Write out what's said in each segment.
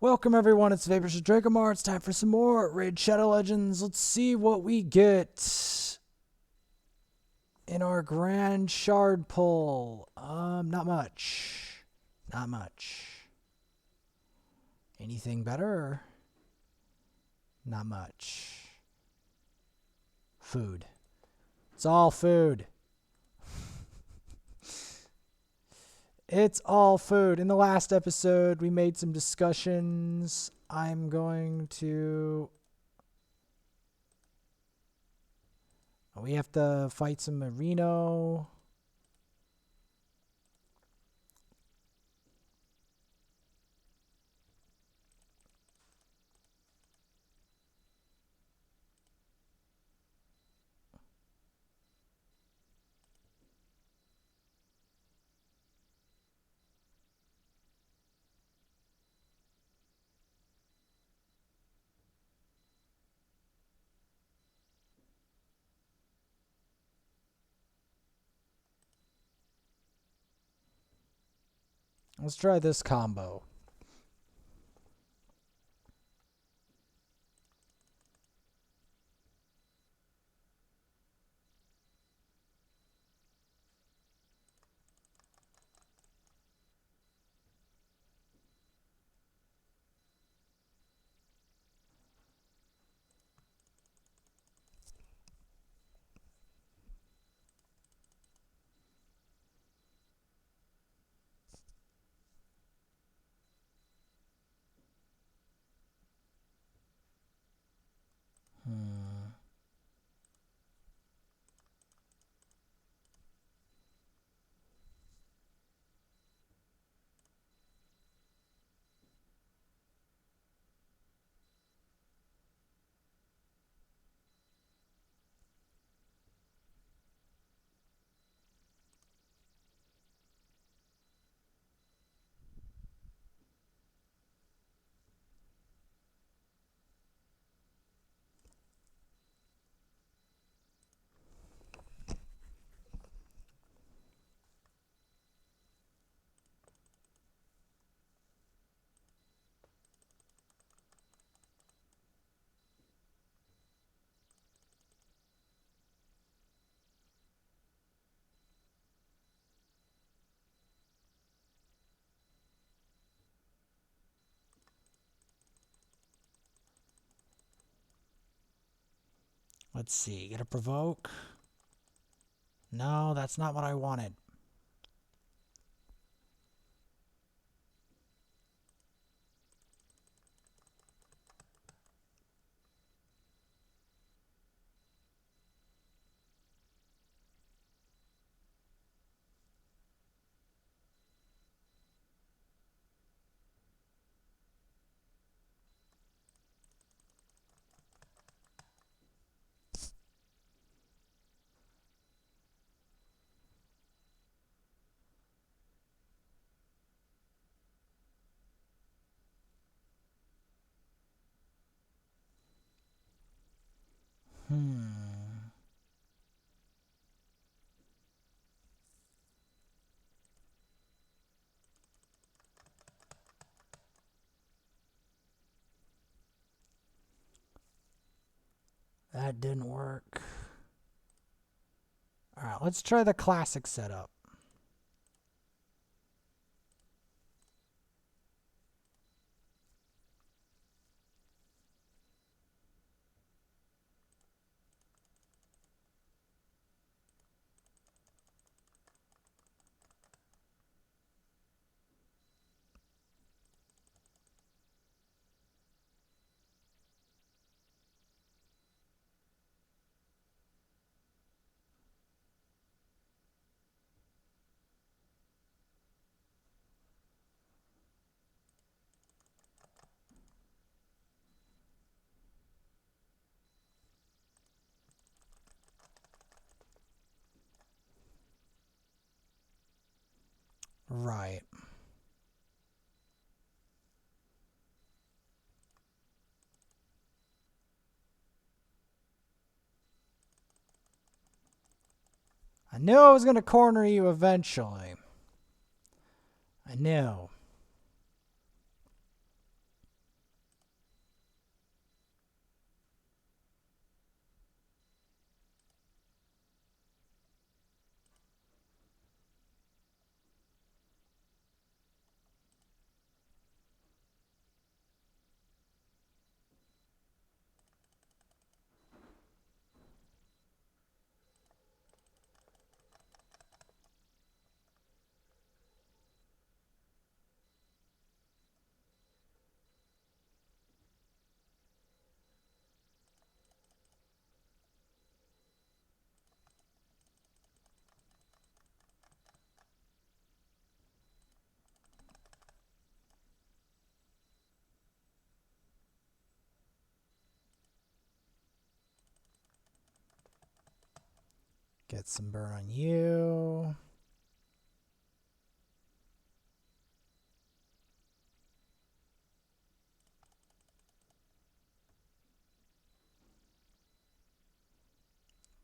Welcome everyone, it's Vapors with Dracomar. It's time for some more Raid Shadow Legends. Let's see what we get in our Grand Shard pull. Not much. Not much. Anything better? Not much. Food. It's all food. It's all food. In the last episode, we made some discussions. I'm going to... We have to fight some Merino. Let's try this combo. Let's see. Get a provoke. No, that's not what I wanted. That didn't work. Alright, let's try the classic setup. Right. I knew I was going to corner you eventually. I knew. Get some burn on you.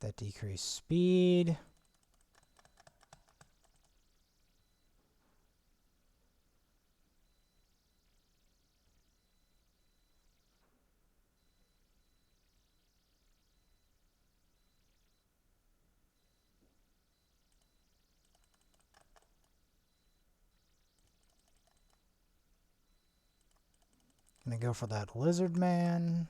That decreased speed. Gonna go for that lizard man.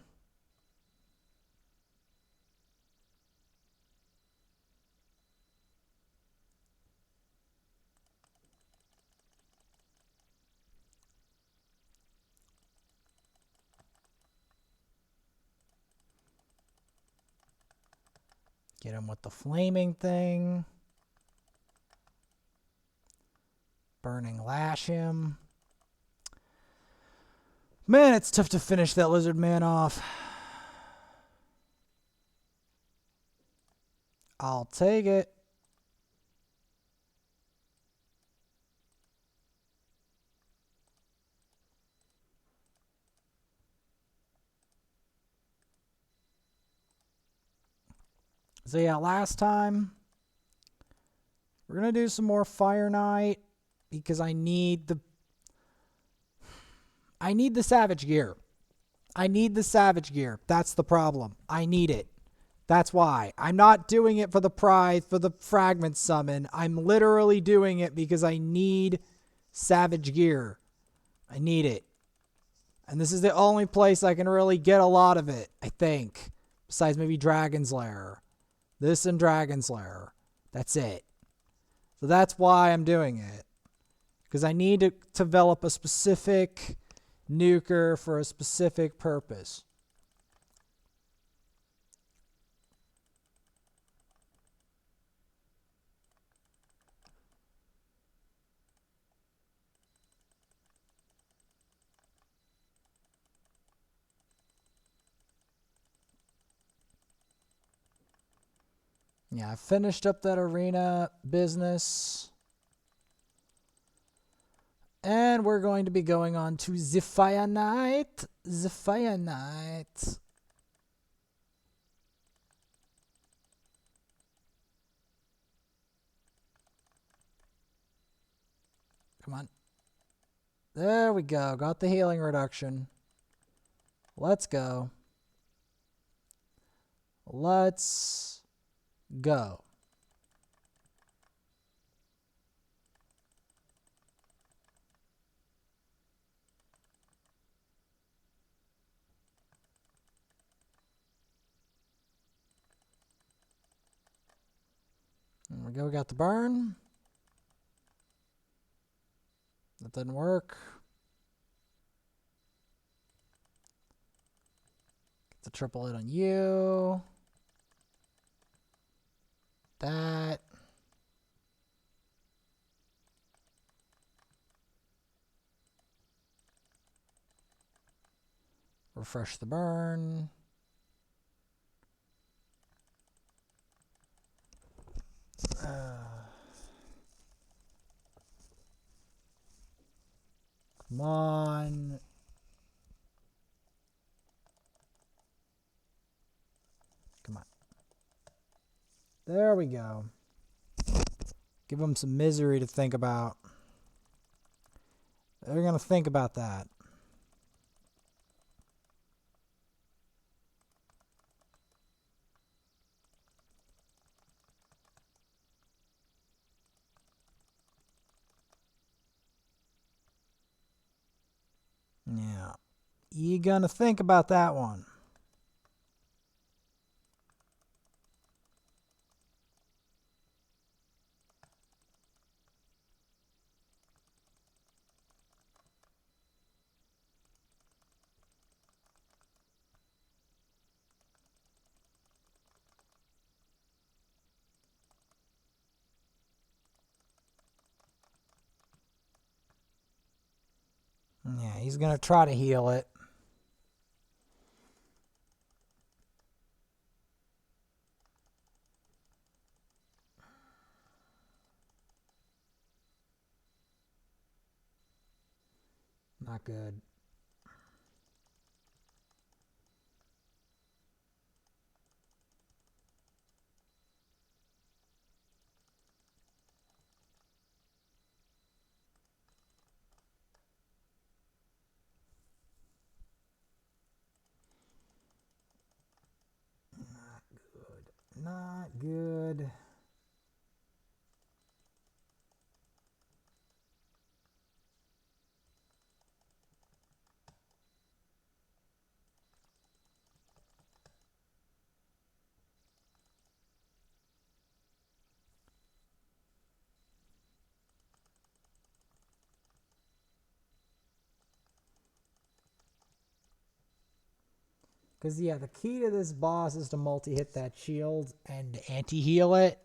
Get him with the flaming thing. Burning lash him. Man, it's tough to finish that lizard man off. I'll take it. So yeah, last time we're gonna do some more Fire Knight because I need the Savage gear. I need the Savage gear. That's the problem. I need it. That's why. I'm not doing it for the prize, for the fragment summon. I'm literally doing it because I need Savage gear. I need it. And this is the only place I can really get a lot of it, I think. Besides maybe Dragon's Lair. This and Dragon's Lair. That's it. So that's why I'm doing it. Because I need to develop a specific nuker for a specific purpose. Yeah, I finished up that arena business. And we're going to be going on to Zephyr Knight. Zephyr Knight. Come on. There we go. Got the healing reduction. Let's go. Let's go. There we go. We got the burn. That didn't work. Get the triple hit on you. That. Refresh the burn. Come on. Come on. There we go. Give them some misery to think about. They're going to think about that. Yeah. You going to think about that one. Yeah, he's going to try to heal it. Not good. Not good. Because, yeah, the key to this boss is to multi-hit that shield and anti-heal it.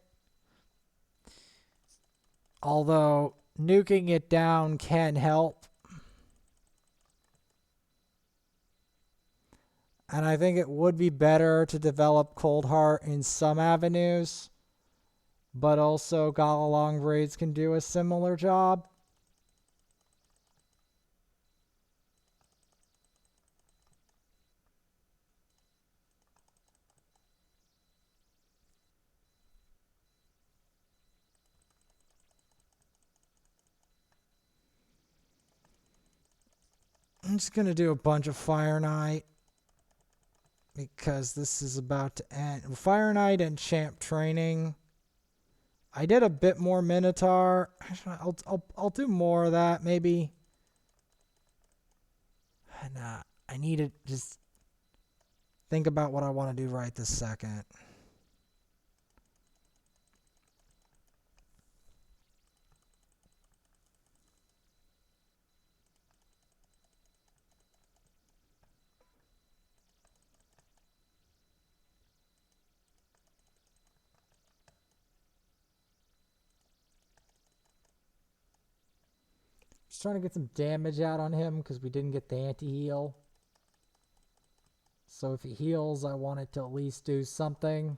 Although, nuking it down can help. And I think it would be better to develop Cold Heart in some avenues. But also, Galalong raids can do a similar job. I'm just going to do a bunch of Fire Knight. Because this is about to end. Fire Knight and Champ Training. I did a bit more Minotaur. I'll do more of that, maybe. Nah, I need to just think about what I want to do right this second. Just trying to get some damage out on him because we didn't get the anti-heal. So if he heals, I want it to at least do something.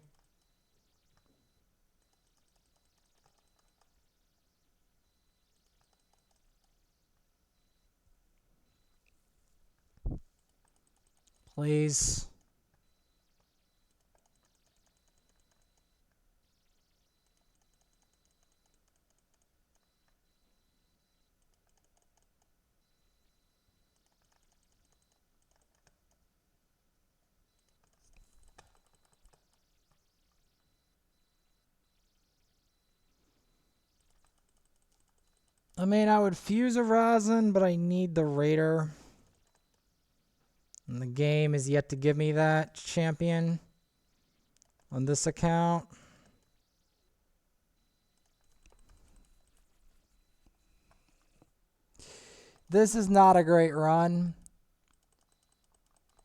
Please. I mean, I would fuse a Razin, but I need the Raider. And the game is yet to give me that champion on this account. This is not a great run,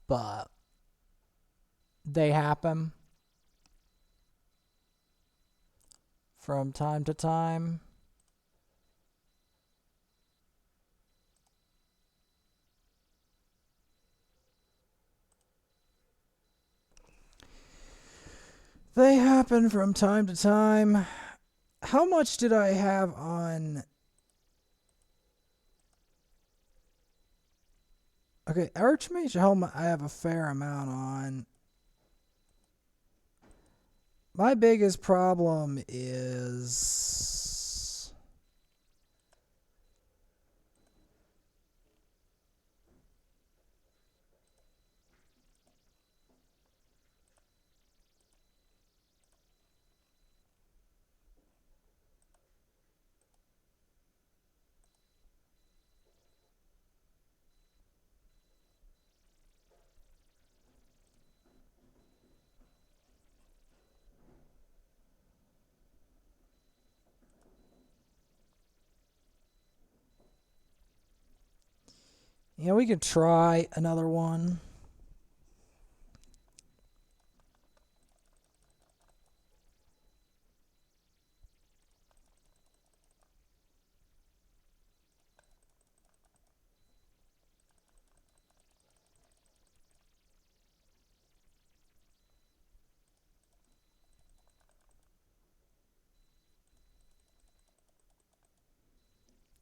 but they happen from time to time. They happen from time to time. How much did I have on... Okay, Archmage Helmet I have a fair amount on. My biggest problem is... Yeah, we could try another one.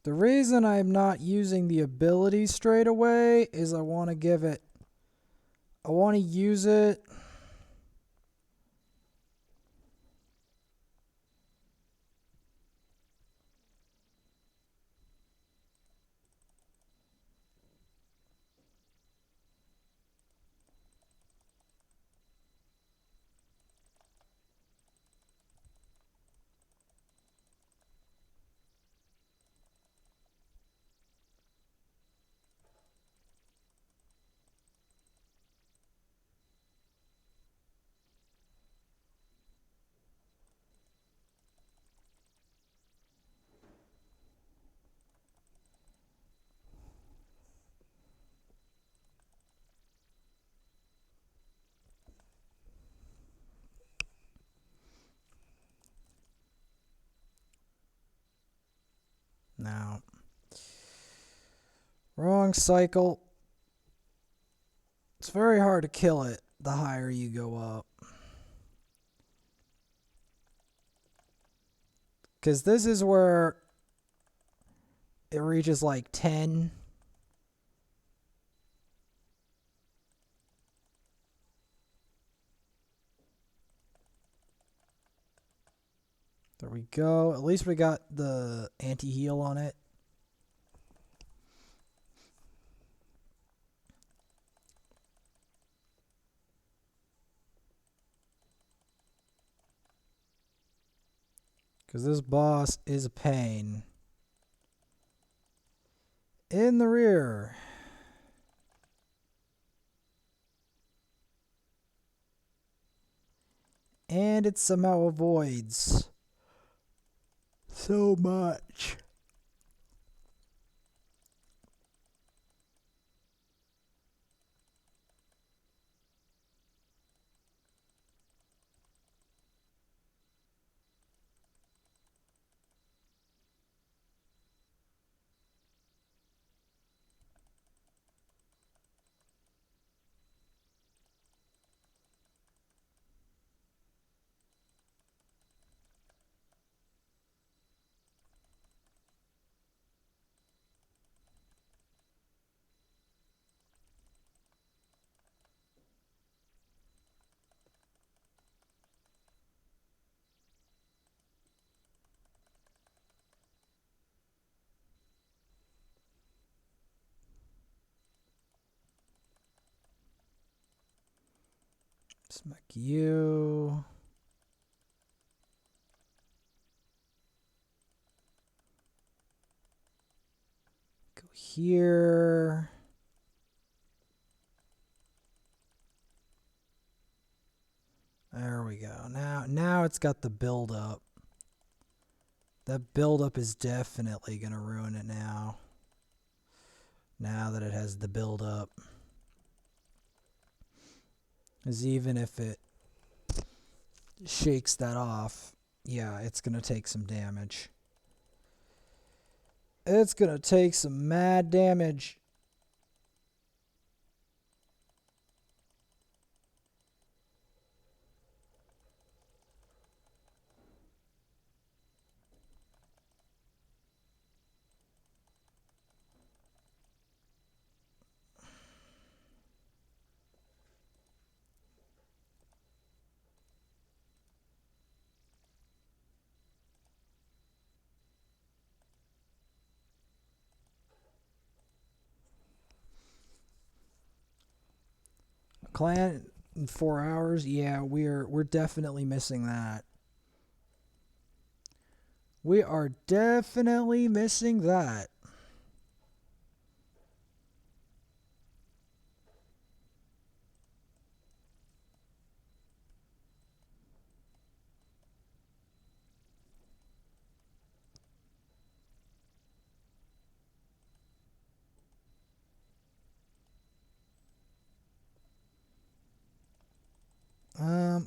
The reason I'm not using the ability straight away is I want to use it. Now, wrong cycle. It's very hard to kill it the higher you go up. Because this is where it reaches like 10. There we go. At least we got the anti-heal on it. Because this boss is a pain. In the rear. And it somehow avoids so much. Smack you. Go here. There we go. Now it's got the build up. That build up is definitely going to ruin it now. Now that it has the build up. Because even if it shakes that off, yeah, it's going to take some damage. It's going to take some mad damage. Clan in 4 hours? Yeah, we're definitely missing that. We are definitely missing that.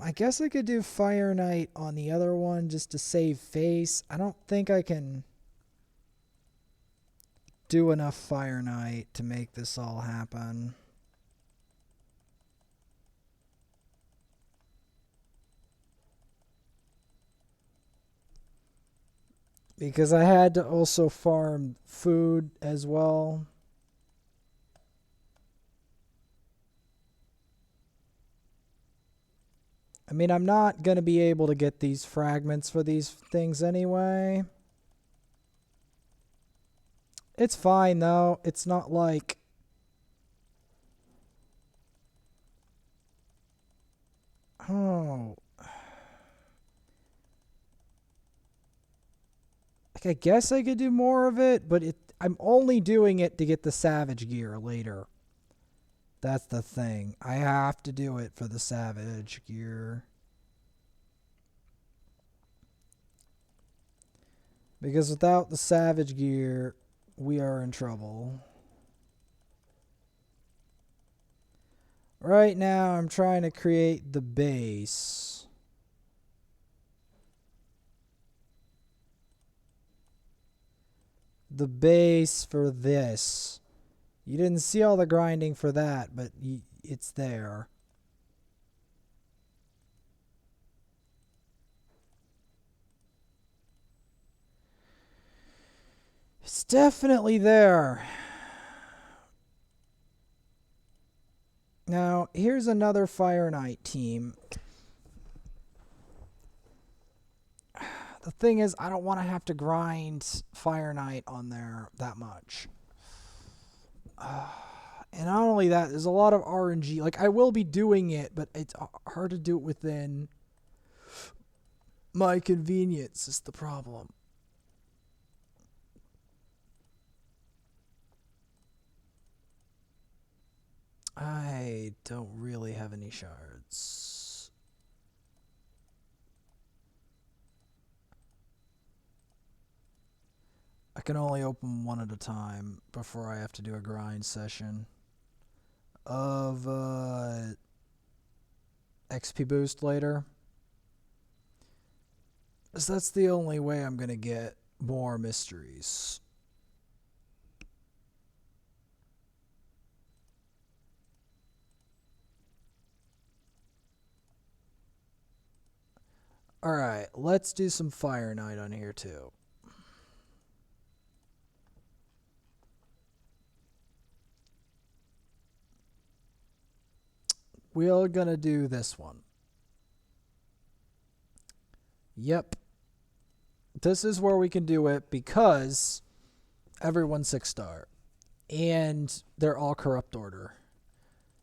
I guess I could do Fire Knight on the other one just to save face. I don't think I can do enough Fire Knight to make this all happen. Because I had to also farm food as well. I mean, I'm not going to be able to get these fragments for these things anyway. It's fine, though. It's not like... Oh. Like, I guess I could do more of it, but I'm only doing it to get the Savage gear later. That's the thing. I have to do it for the Savage gear. Because without the Savage gear, we are in trouble. Right now, I'm trying to create the base. The base for this. You didn't see all the grinding for that, but it's there. It's definitely there. Now, here's another Fire Knight team. The thing is, I don't want to have to grind Fire Knight on there that much. And not only that, there's a lot of RNG. Like, I will be doing it, but it's hard to do it within my convenience is the problem. I don't really have any shards. I can only open one at a time before I have to do a grind session of XP boost later. So that's the only way I'm going to get more mysteries. Alright, let's do some Fire Knight on here too. We're gonna do this one. Yep. This is where we can do it because everyone's 6-star. And they're all corrupt order.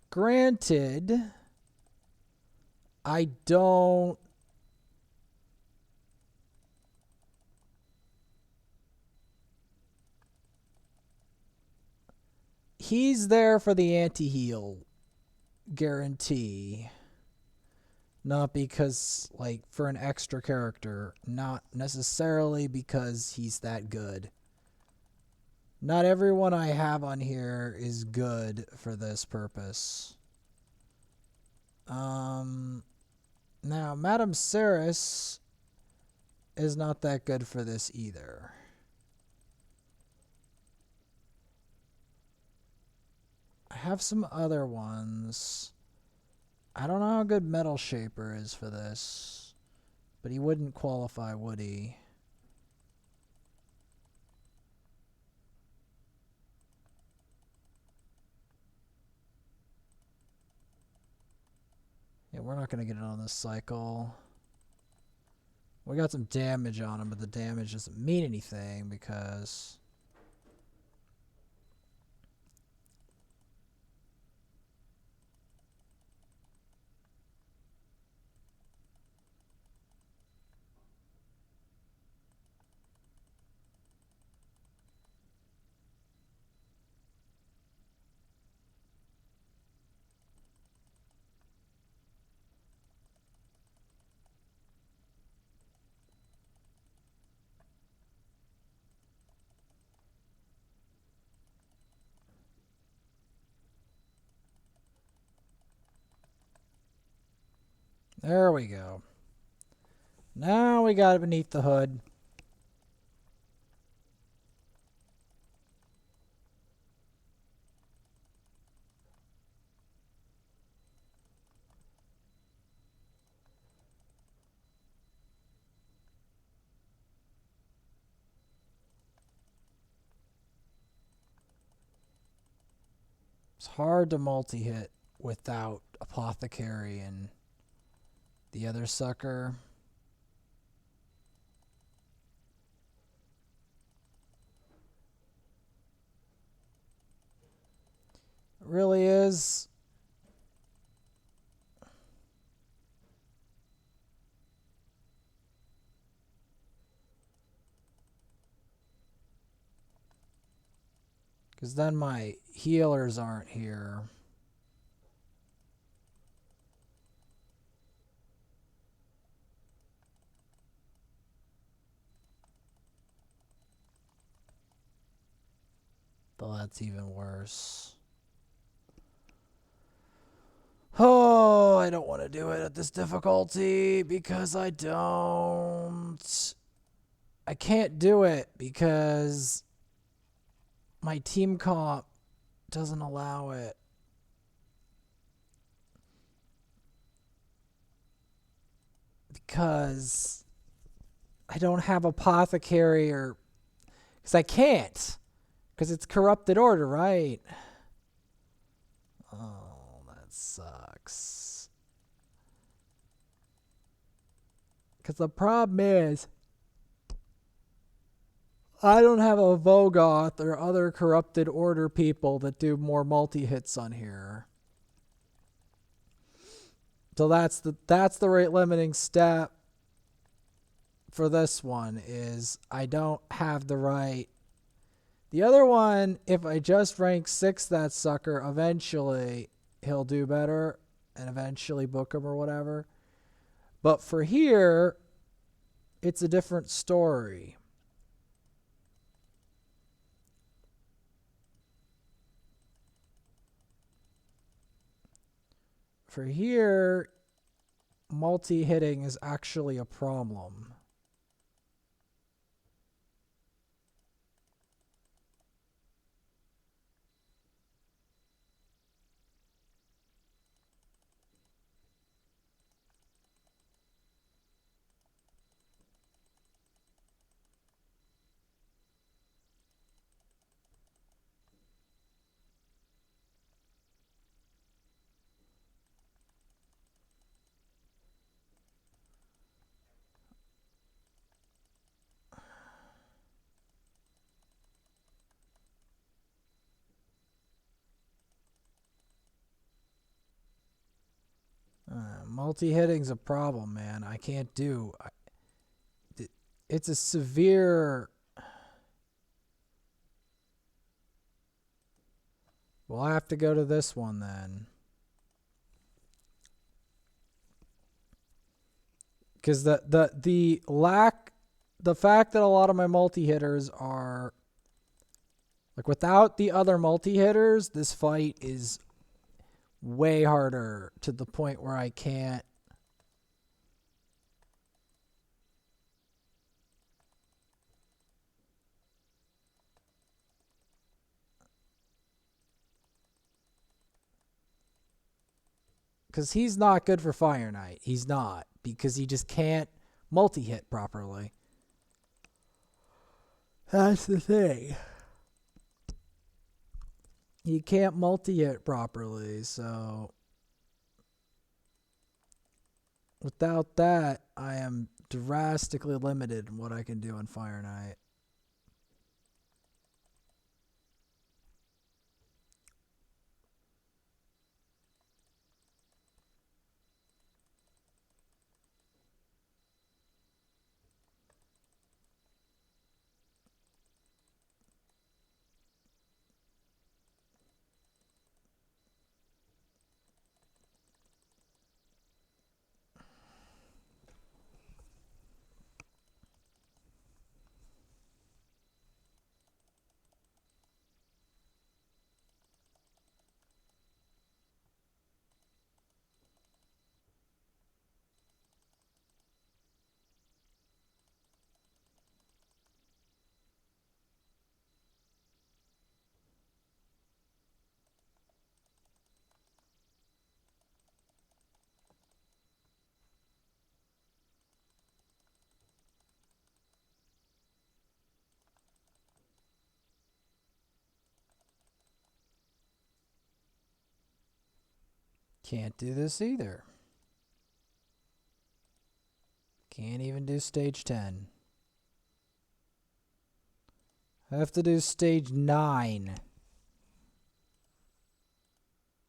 Granted, I don't... He's there for the anti-heal guarantee. Not because, like, for an extra character. Not necessarily because he's that good. Not everyone I have on here is good for this purpose. Now, Madame Ceres is not that good for this either. I have some other ones. I don't know how good Metal Shaper is for this, but he wouldn't qualify, would he? Yeah, we're not going to get it on this cycle. We got some damage on him, but the damage doesn't mean anything because... There we go. Now we got it beneath the hood. It's hard to multi-hit without Apothecary and the other sucker. It really is. Because then my healers aren't here. Though that's even worse. Oh, I don't want to do it at this difficulty because I can't do it because my team comp doesn't allow it. Because I don't have Apothecary or... Because I can't. Because it's Corrupted Order, right? Oh, that sucks. Because the problem is, I don't have a Vogoth or other Corrupted Order people that do more multi-hits on here. So that's the rate limiting step for this one, is I don't have the right. The other one, if I just rank 6 that sucker, eventually he'll do better and eventually book him or whatever. But for here, it's a different story. For here, multi-hitting is actually a problem. Multi-hitting's a problem, man. I can't do. It's a severe... Well, I have to go to this one then. Because the fact that a lot of my multi-hitters are... Like, without the other multi-hitters, this fight is way harder to the point where I can't. Because he's not good for Fire Knight. He's not. Because he just can't multi-hit properly. That's the thing. He can't multi-hit properly, so... Without that, I am drastically limited in what I can do on Fire Knight. Can't do this either. Can't even do stage 10. I have to do stage 9.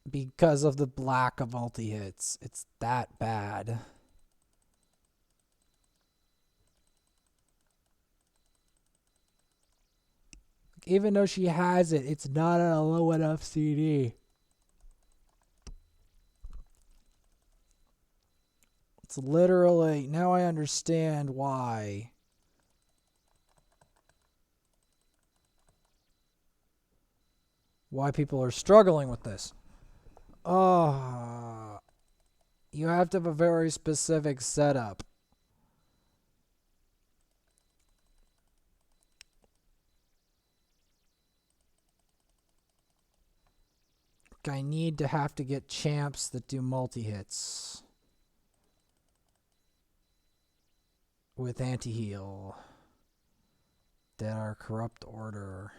Because of the lack of multi-hits. It's that bad. Even though she has it, it's not on a low enough CD. It's literally, now I understand why. Why people are struggling with this. Oh, you have to have a very specific setup. I need to have to get champs that do multi-hits. With anti-heal. That are corrupt order.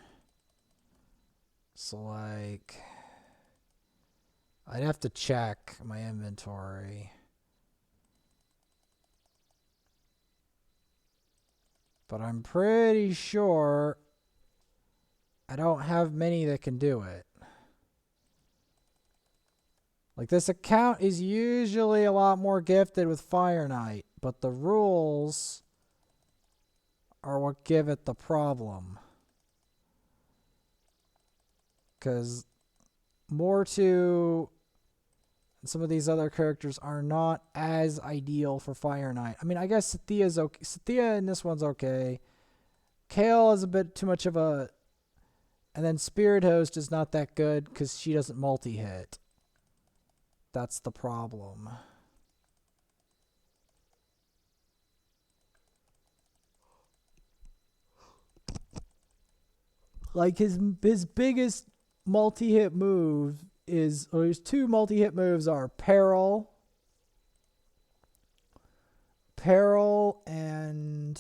So like... I'd have to check my inventory. But I'm pretty sure I don't have many that can do it. Like, this account is usually a lot more gifted with Fire Knight, but the rules are what give it the problem. Because Mortu and some of these other characters are not as ideal for Fire Knight. I mean, I guess Sathea's okay. Sathea in this one's okay. Kale is a bit too much of a... And then Spirit Host is not that good because she doesn't multi-hit. That's the problem. Like his biggest multi-hit move is, or his two multi-hit moves are Peril and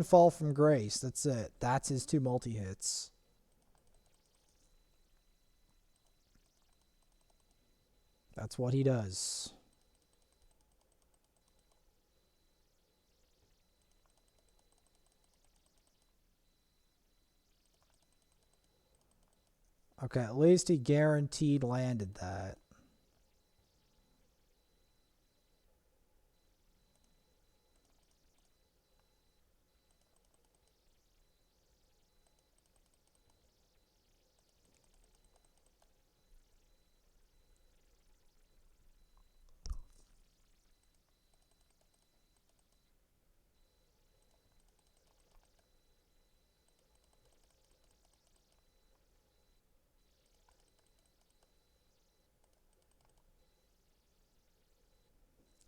Fall from Grace. That's it. That's his two multi-hits. That's what he does. Okay, at least he guaranteed landed that.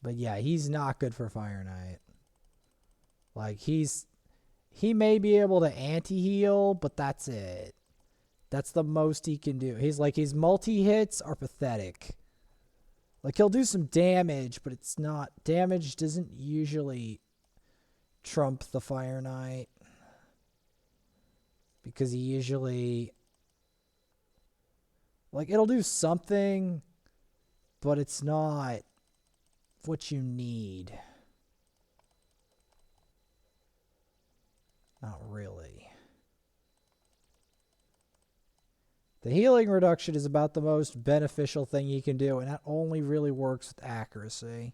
But yeah, he's not good for Fire Knight. Like, he may be able to anti-heal, but that's it. That's the most he can do. He's like, his multi-hits are pathetic. Like, he'll do some damage, but it's not... Damage doesn't usually trump the Fire Knight. Because he usually... Like, it'll do something, but it's not what you need. Not really. The healing reduction is about the most beneficial thing you can do, and that only really works with accuracy.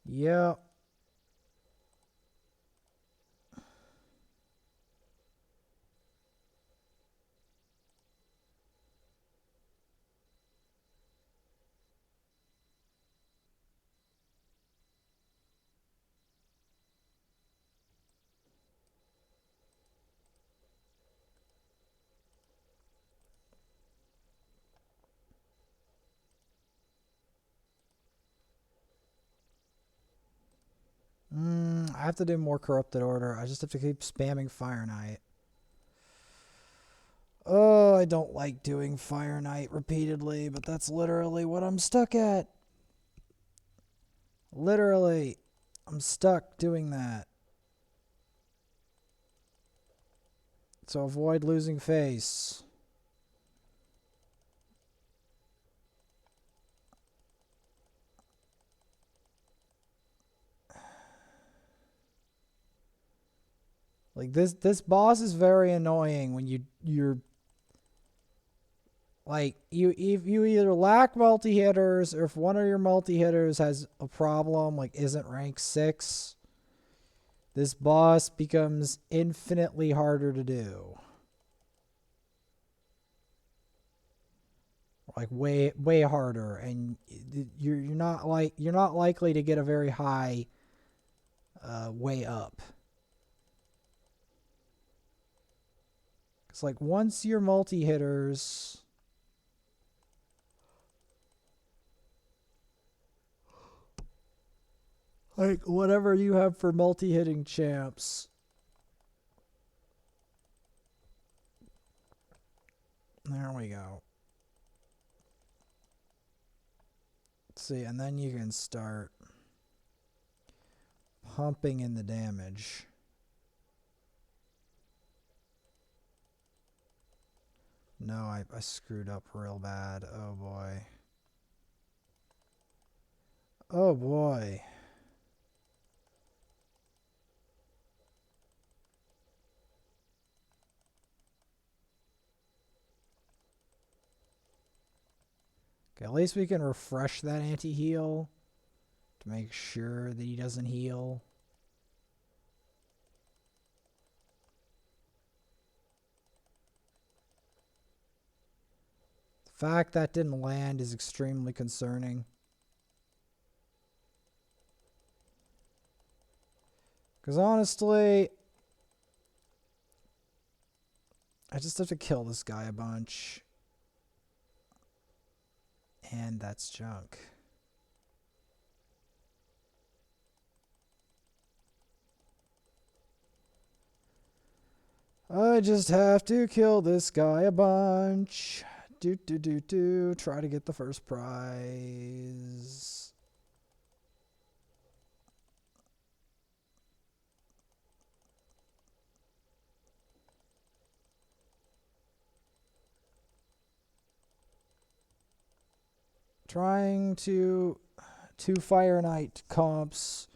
Yeah. have to do more Corrupted Order. I just have to keep spamming Fire Knight. Oh, I don't like doing Fire Knight repeatedly, but that's literally what I'm stuck at. Literally, I'm stuck doing that. So avoid losing face. Like this boss is very annoying when you're like you either lack multi-hitters, or if one of your multi-hitters has a problem, like isn't rank 6, this boss becomes infinitely harder to do. Like way harder, and you're not likely to get a very high way up. It's like once your multi-hitters like whatever you have for multi-hitting champs. There we go. Let's see, and then you can start pumping in the damage. No, I screwed up real bad. Oh boy. Oh boy. Okay, at least we can refresh that anti-heal to make sure that he doesn't heal. The fact that didn't land is extremely concerning. Because honestly, I just have to kill this guy a bunch. And that's junk. I just have to kill this guy a bunch. Try to get the first prize. Trying to 2 Fire Knight comps,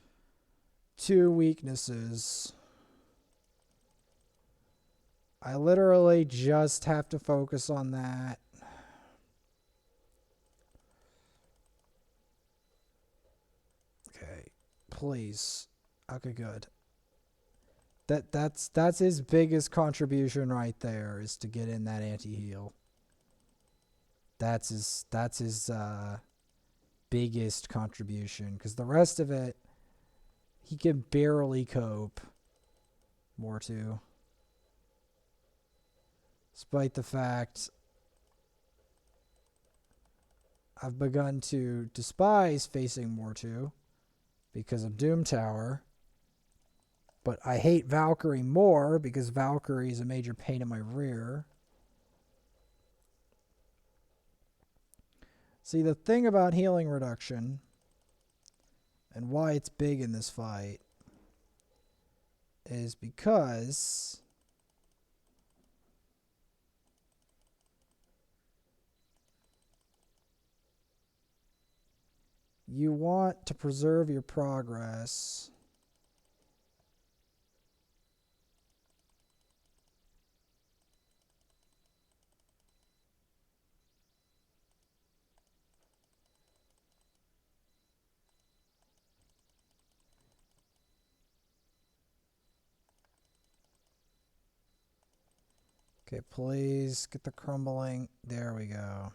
2 weaknesses. I literally just have to focus on that. Okay, please. Okay, good. That's his biggest contribution right there, is to get in that anti-heal. That's his biggest contribution, because the rest of it he can barely cope. Mortu. Despite the fact I've begun to despise facing Mortu because of Doom Tower. But I hate Valkyrie more because Valkyrie is a major pain in my rear. See, the thing about healing reduction and why it's big in this fight is because you want to preserve your progress. Okay, please get the crumbling. There we go.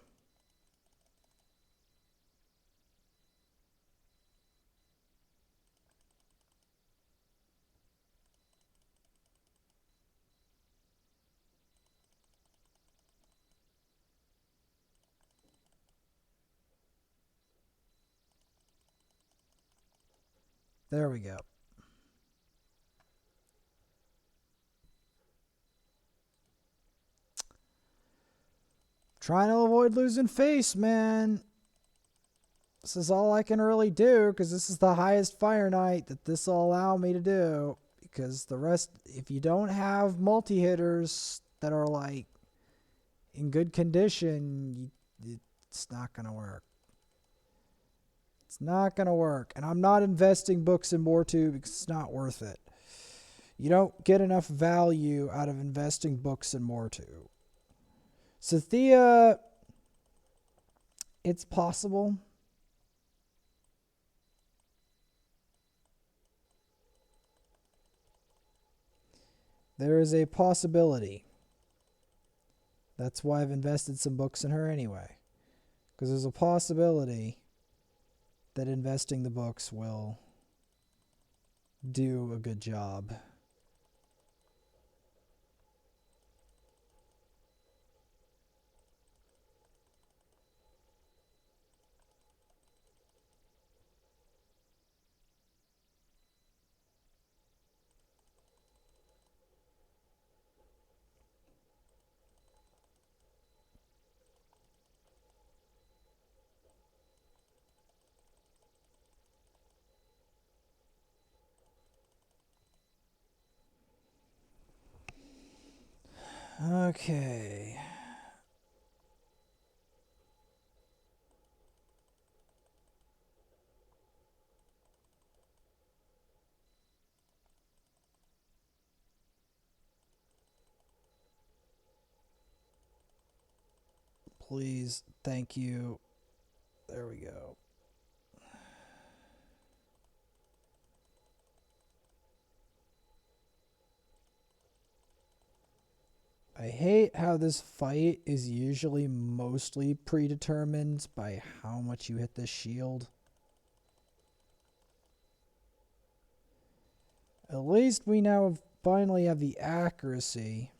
There we go. Trying to avoid losing face, man. This is all I can really do because this is the highest Fire Knight that this will allow me to do. Because the rest, if you don't have multi-hitters that are like in good condition, it's not going to work. It's not going to work. And I'm not investing books in Mortu because it's not worth it. You don't get enough value out of investing books in Mortu. Sathea, it's possible. There is a possibility. That's why I've invested some books in her anyway. Because there's a possibility that investing the books will do a good job. Okay. Please, thank you. There we go. I hate how this fight is usually mostly predetermined by how much you hit this shield. At least we now finally have the accuracy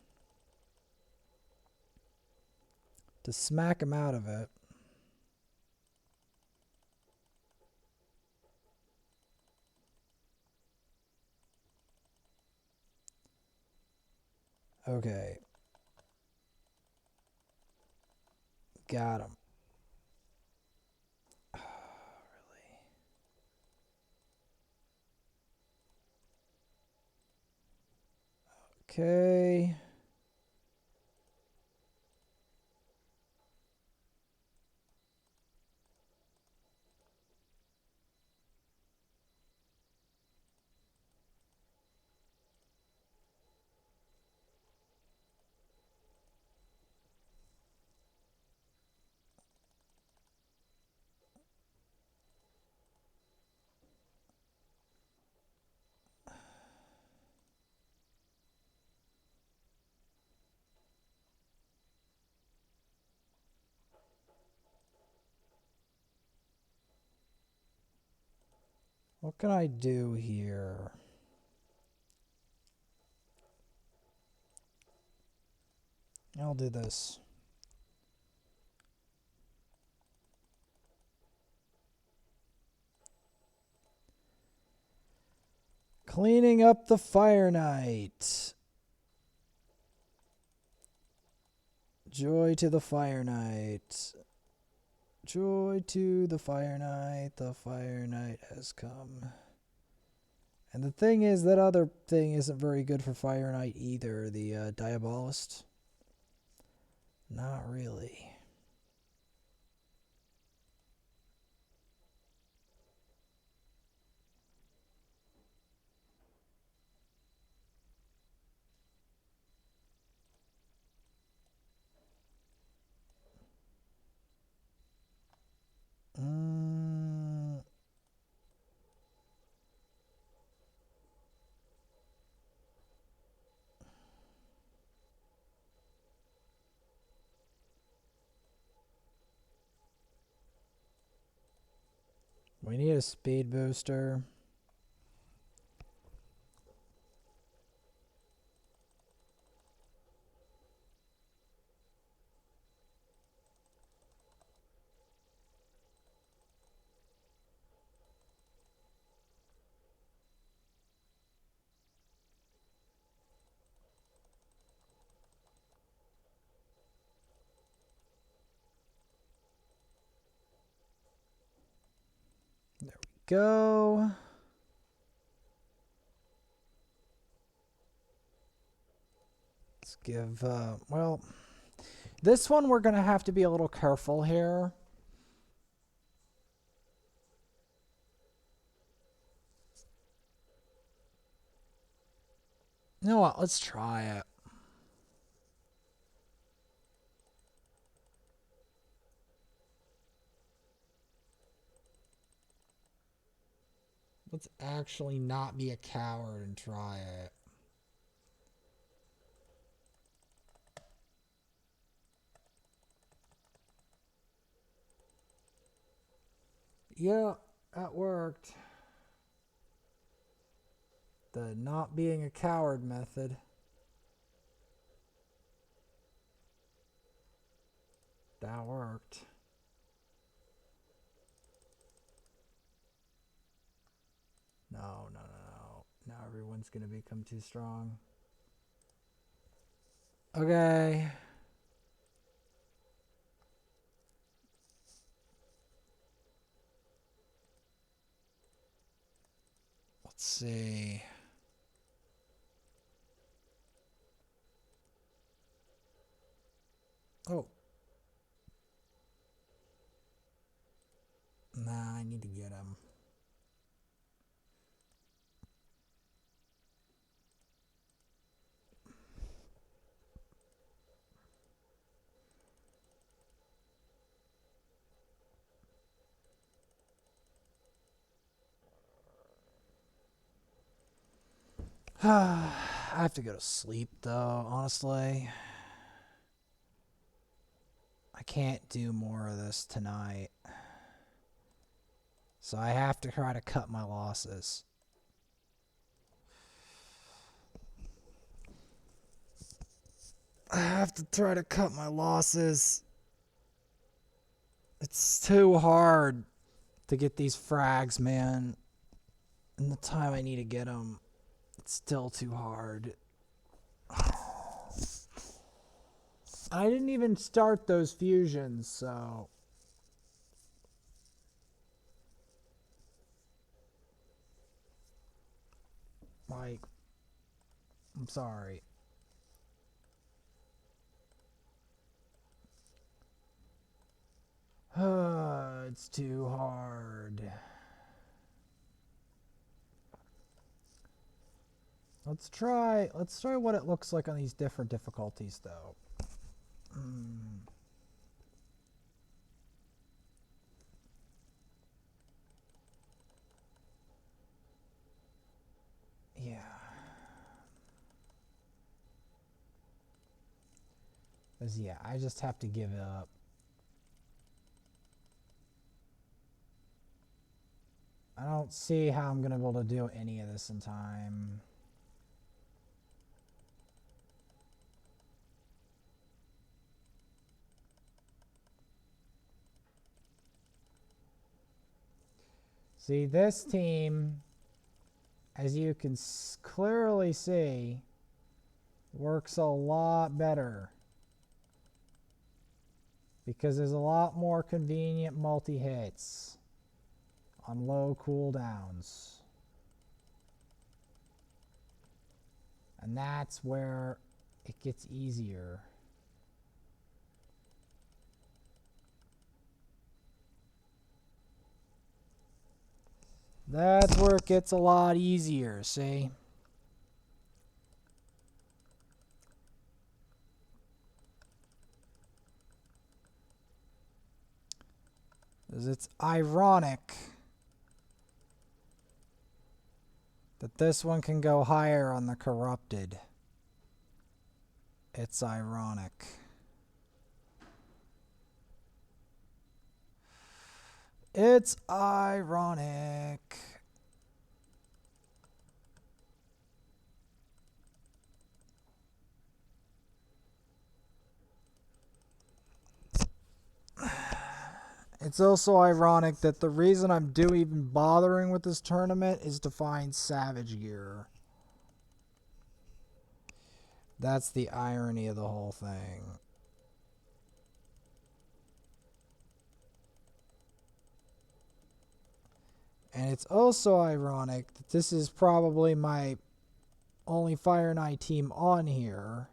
to smack him out of it. Okay. Got him. Oh, really? Okay. What can I do here? I'll do this. Cleaning up the Fire Knight. Joy to the Fire Knight. Joy to the Fire Knight. The Fire Knight has come. And the thing is, that other thing isn't very good for Fire Knight either. The Diabolist. Not really. We need a speed booster. go. Let's give, well, this one we're going to have to be a little careful here. You know what? Let's try it. Let's actually not be a coward and try it. Yeah, that worked. The not being a coward method. That worked. No, no, no, no. Now everyone's going to become too strong. Okay. Let's see. Oh. Nah, I need to get him. I have to go to sleep, though, honestly. I can't do more of this tonight. So I have to try to cut my losses. I have to try to cut my losses. It's too hard to get these frags, man. And the time I need to get them, it's still too hard. I didn't even start those fusions, so... Like, I'm sorry. It's too hard. Let's try what it looks like on these different difficulties, though. Yeah. Because, yeah, I just have to give it up. I don't see how I'm going to be able to do any of this in time. See, this team, as you can clearly see, works a lot better. Because there's a lot more convenient multi-hits on low cooldowns. And that's where it gets easier. That's where it gets a lot easier, see? Because it's ironic that this one can go higher on the corrupted. It's ironic. It's ironic. It's also ironic that the reason I'm even bothering with this tournament is to find Savage gear. That's the irony of the whole thing. And it's also ironic that this is probably my only Fire Knight team on here.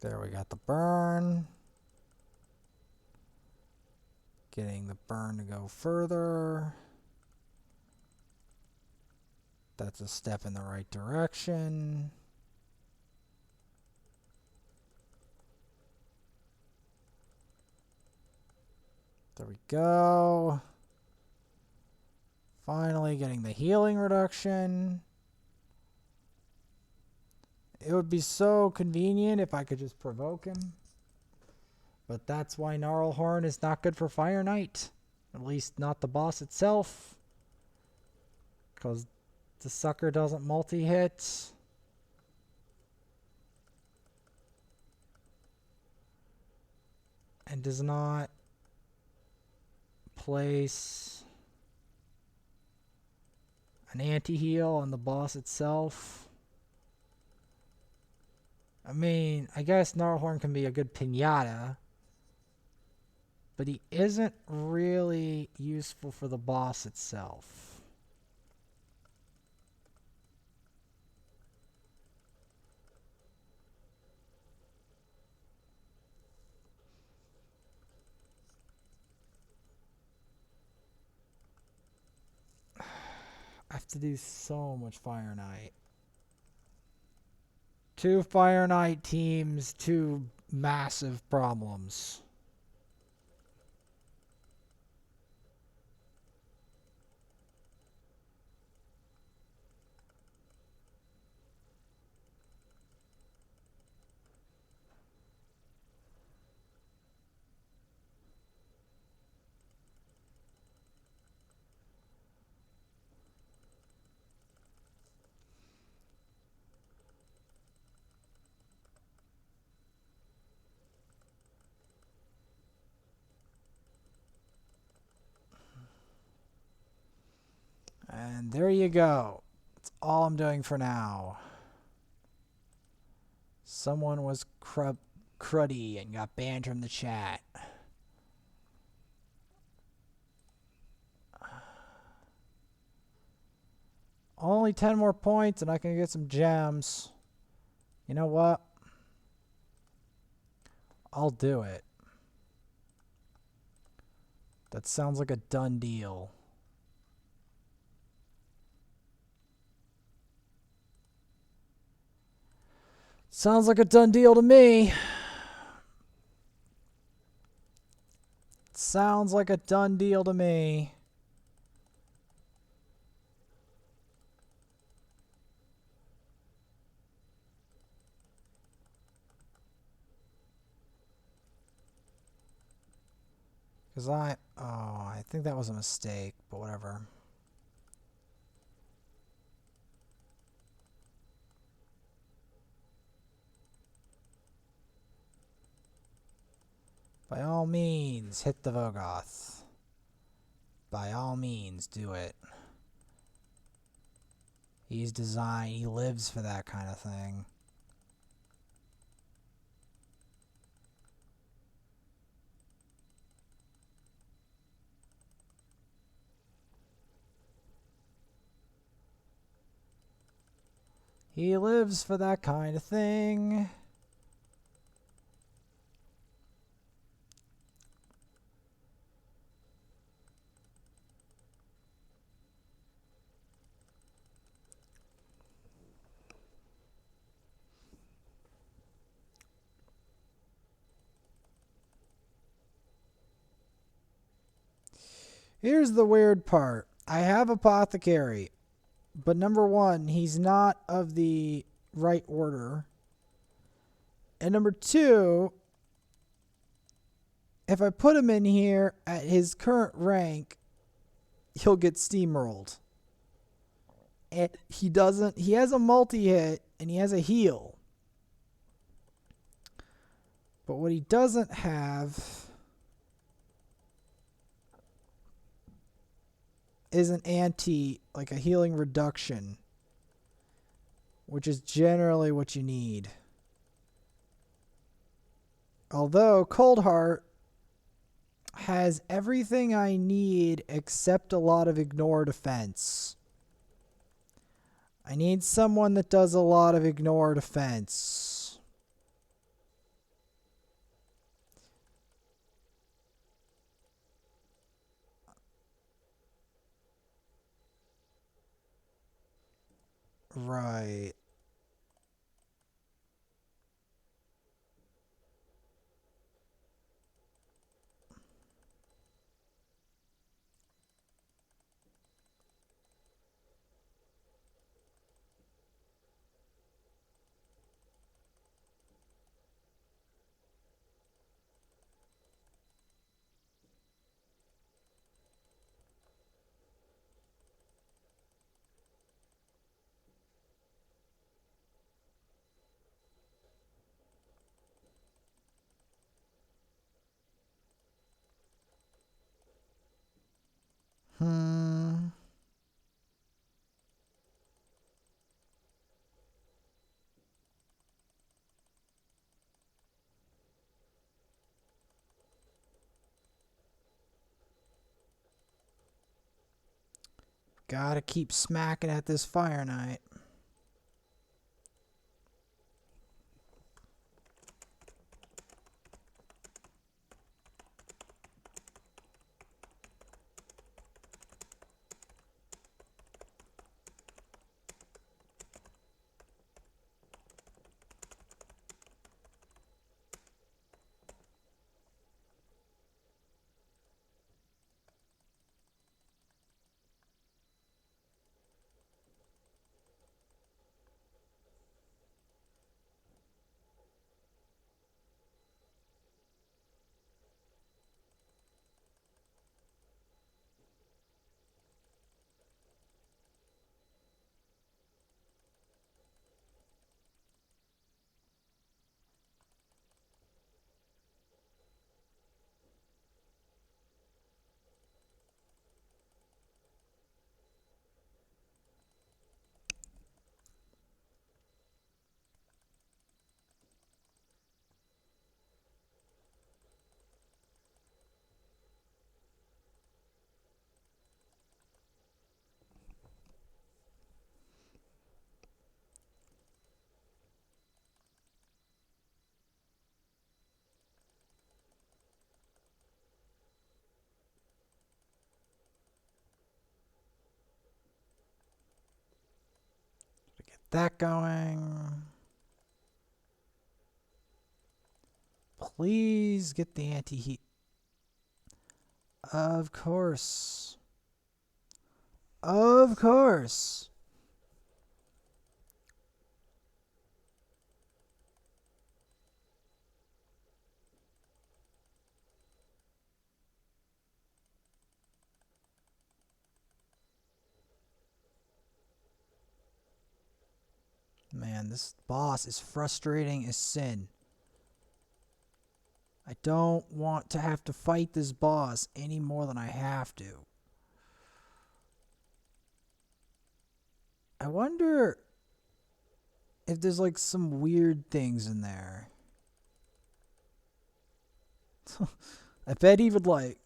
There we got the burn. Getting the burn to go further. That's a step in the right direction. There we go. Finally getting the healing reduction. It would be so convenient if I could just provoke him. But that's why Gnarlhorn is not good for Fire Knight. At least not the boss itself. Because the sucker doesn't multi-hit. And does not place an anti-heal on the boss itself. I mean, I guess Gnarlhorn can be a good pinata, but he isn't really useful for the boss itself. I have to do so much Fire Knight. 2 Fire Knight teams, 2 massive problems. And there you go. That's all I'm doing for now. Someone was cruddy and got banned from the chat. Only 10 more points and I can get some gems. You know what? I'll do it. That sounds like a done deal. Sounds like a done deal to me. Sounds like a done deal to me. Because I think that was a mistake, but whatever. By all means, hit the Vogoth. By all means, do it. He's designed, he lives for that kind of thing. He lives for that kind of thing. Here's the weird part. I have Apothecary. But number one, he's not of the right order. And number two, if I put him in here at his current rank, he'll get steamrolled. And he has a multi-hit and he has a heal. But what he doesn't have is an like a healing reduction, which is generally what you need. Although Coldheart has everything I need except a lot of ignore defense. I need someone that does a lot of ignore defense. Right. Gotta keep smacking at this Fire Knight. Get that going. Please get the anti-heat. Of course. Of course. Man, this boss is frustrating as sin. I don't want to have to fight this boss any more than I have to. I wonder if there's like some weird things in there. I bet he would like...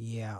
Yeah.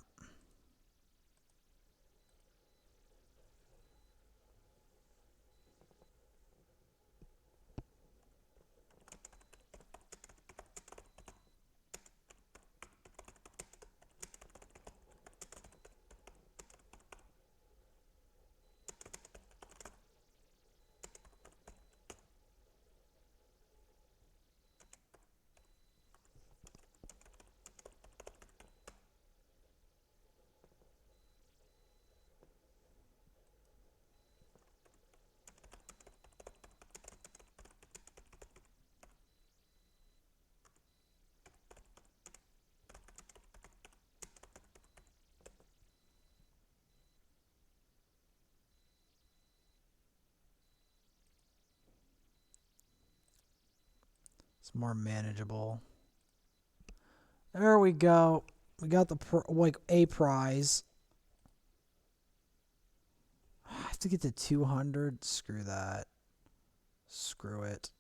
It's more manageable. There we go. We got the like a prize. I have to get to 200. Screw that. Screw it.